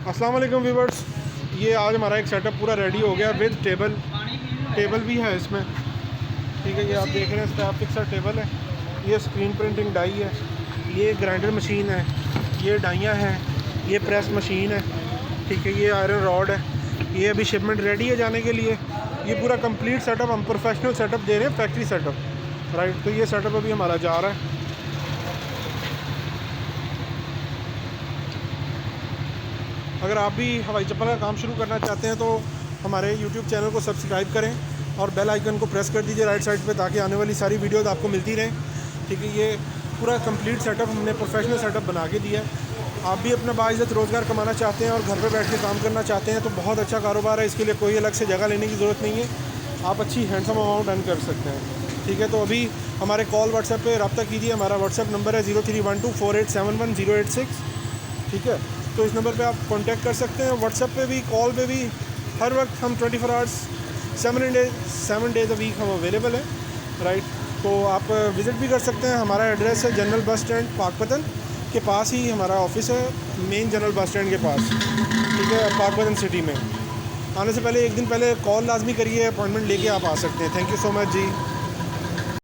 अस्सलाम वालेकुम व्यूवर्स, ये आज हमारा एक सेटअप पूरा रेडी हो गया विद टेबल भी है इसमें। ठीक है, ये आप देख रहे हैं स्टैप फिक्सर टेबल है, ये स्क्रीन प्रिंटिंग डाई है, ये ग्राइंडर मशीन है, ये डाइयाँ हैं, ये प्रेस मशीन है। ठीक है, ये आयरन रॉड है, ये अभी शिपमेंट रेडी है जाने के लिए। ये पूरा कंप्लीट सेटअप हम प्रोफेशनल सेटअप दे रहे हैं, फैक्ट्री सेटअप। राइट, तो ये सेटअप अभी हमारा जा रहा है। अगर आप भी हवाई चप्पल का काम शुरू करना चाहते हैं तो हमारे YouTube चैनल को सब्सक्राइब करें और बेल आइकन को प्रेस कर दीजिए राइट साइड पे, ताकि आने वाली सारी वीडियोस आपको मिलती रहें। ठीक है, ये पूरा कंप्लीट सेटअप हमने प्रोफेशनल सेटअप बना के दिया है। आप भी अपना बाइज़्ज़त रोज़गार कमाना चाहते हैं और घर पर बैठ के काम करना चाहते हैं तो बहुत अच्छा कारोबार है। इसके लिए कोई अलग से जगह लेने की ज़रूरत नहीं है, आप अच्छी हैंडसम अमाउंट अर्न कर सकते हैं। ठीक है, तो अभी हमारे कॉल व्हाट्सएप पे रब्ता कीजिए। हमारा व्हाट्सएप नंबर है 031248711086। ठीक है, तो इस नंबर पे आप कांटेक्ट कर सकते हैं। व्हाट्सएप पे भी, कॉल पे भी, हर वक्त हम 24 आवर्स 7 डेज़ अ वीक हम अवेलेबल हैं। राइट, तो आप विज़िट भी कर सकते हैं। हमारा एड्रेस है जनरल बस स्टैंड पाकपतन के पास ही हमारा ऑफिस है, मेन जनरल बस स्टैंड के पास। ठीक है, पाकपतन सिटी में। आने से पहले एक दिन पहले कॉल लाजमी करिए, अपॉइंटमेंट लेके आप आ सकते हैं। Thank you so much ji.